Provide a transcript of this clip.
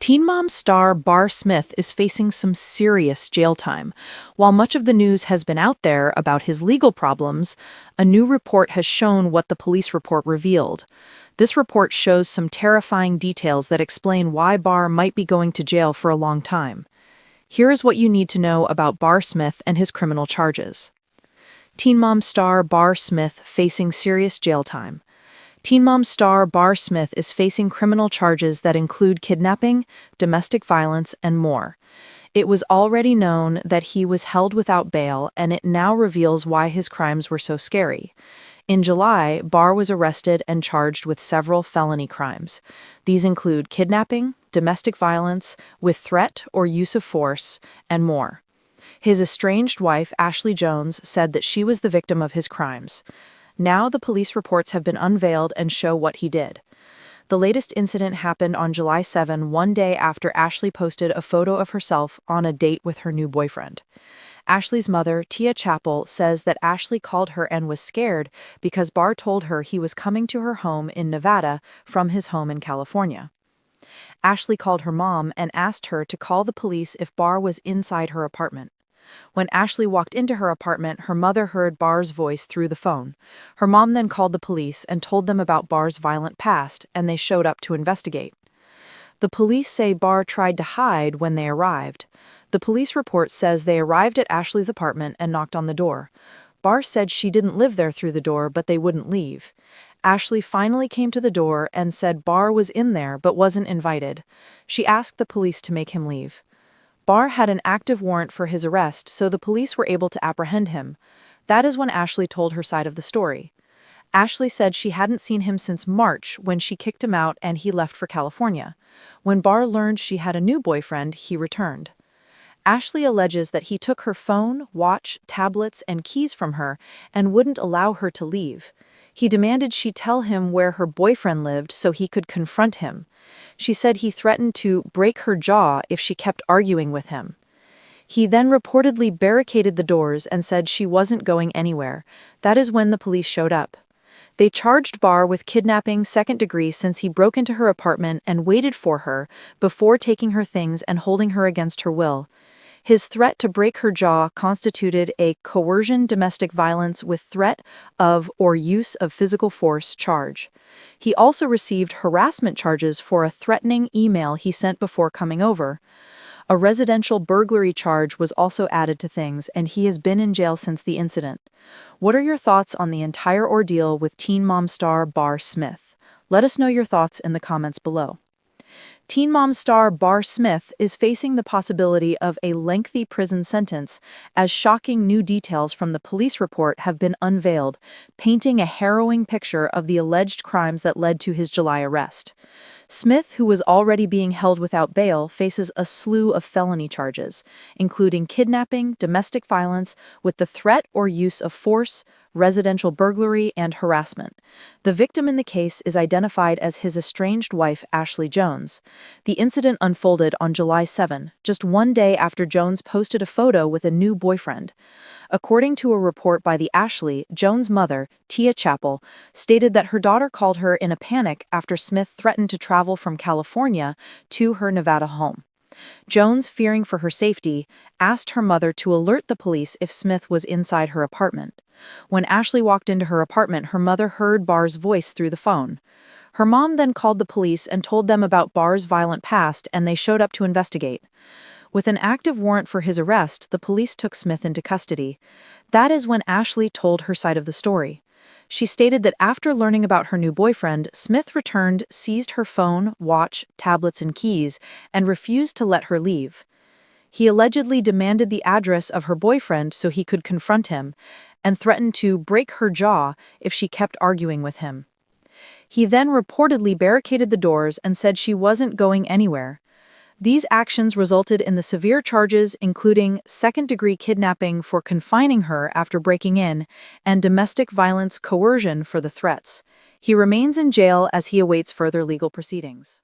Teen Mom star Bar Smith is facing some serious jail time. While much of the news has been out there about his legal problems, a new report has shown what the police report revealed. This report shows some terrifying details that explain why Bar might be going to jail for a long time. Here is what you need to know about Bar Smith and his criminal charges. Teen Mom star Bar Smith facing serious jail time. Teen Mom star Bar Smith is facing criminal charges that include kidnapping, domestic violence, and more. It was already known that he was held without bail, and it now reveals why his crimes were so scary. In July, Bar was arrested and charged with several felony crimes. These include kidnapping, domestic violence, with threat or use of force, and more. His estranged wife, Ashley Jones, said that she was the victim of his crimes. Now the police reports have been unveiled and show what he did. The latest incident happened on July 7, one day after Ashley posted a photo of herself on a date with her new boyfriend. Ashley's mother, Tia Chappell, says that Ashley called her and was scared because Bar told her he was coming to her home in Nevada from his home in California. Ashley called her mom and asked her to call the police if Bar was inside her apartment. When Ashley walked into her apartment, her mother heard Bar's voice through the phone. Her mom then called the police and told them about Bar's violent past, and they showed up to investigate. The police say Bar tried to hide when they arrived. The police report says they arrived at Ashley's apartment and knocked on the door. Bar said she didn't live there through the door, but they wouldn't leave. Ashley finally came to the door and said Bar was in there but wasn't invited. She asked the police to make him leave. Bar had an active warrant for his arrest, so the police were able to apprehend him. That is when Ashley told her side of the story. Ashley said she hadn't seen him since March when she kicked him out and he left for California. When Bar learned she had a new boyfriend, he returned. Ashley alleges that he took her phone, watch, tablets, and keys from her and wouldn't allow her to leave. He demanded she tell him where her boyfriend lived so he could confront him. She said he threatened to break her jaw if she kept arguing with him. He then reportedly barricaded the doors and said she wasn't going anywhere. That is when the police showed up. They charged Bar with kidnapping second degree since he broke into her apartment and waited for her before taking her things and holding her against her will. His threat to break her jaw constituted a coercion domestic violence with threat of or use of physical force charge. He also received harassment charges for a threatening email he sent before coming over. A residential burglary charge was also added to things, and he has been in jail since the incident. What are your thoughts on the entire ordeal with Teen Mom star Bar Smith? Let us know your thoughts in the comments below. Teen Mom star Bar Smith is facing the possibility of a lengthy prison sentence as shocking new details from the police report have been unveiled, painting a harrowing picture of the alleged crimes that led to his July arrest. Smith, who was already being held without bail, faces a slew of felony charges, including kidnapping, domestic violence with the threat or use of force, residential burglary, and harassment. The victim in the case is identified as his estranged wife, Ashley Jones. The incident unfolded on July 7, just one day after Jones posted a photo with a new boyfriend. According to a report by the Ashley, Jones' mother, Tia Chappell, stated that her daughter called her in a panic after Smith threatened to travel from California to her Nevada home. Jones, fearing for her safety, asked her mother to alert the police if Smith was inside her apartment. When Ashley walked into her apartment, her mother heard Bar's voice through the phone. Her mom then called the police and told them about Bar's violent past, and they showed up to investigate. With an active warrant for his arrest, the police took Smith into custody. That is when Ashley told her side of the story. She stated that after learning about her new boyfriend, Smith returned, seized her phone, watch, tablets, and keys, and refused to let her leave. He allegedly demanded the address of her boyfriend so he could confront him, and threatened to break her jaw if she kept arguing with him. He then reportedly barricaded the doors and said she wasn't going anywhere. These actions resulted in the severe charges including second-degree kidnapping for confining her after breaking in and domestic violence coercion for the threats. He remains in jail as he awaits further legal proceedings.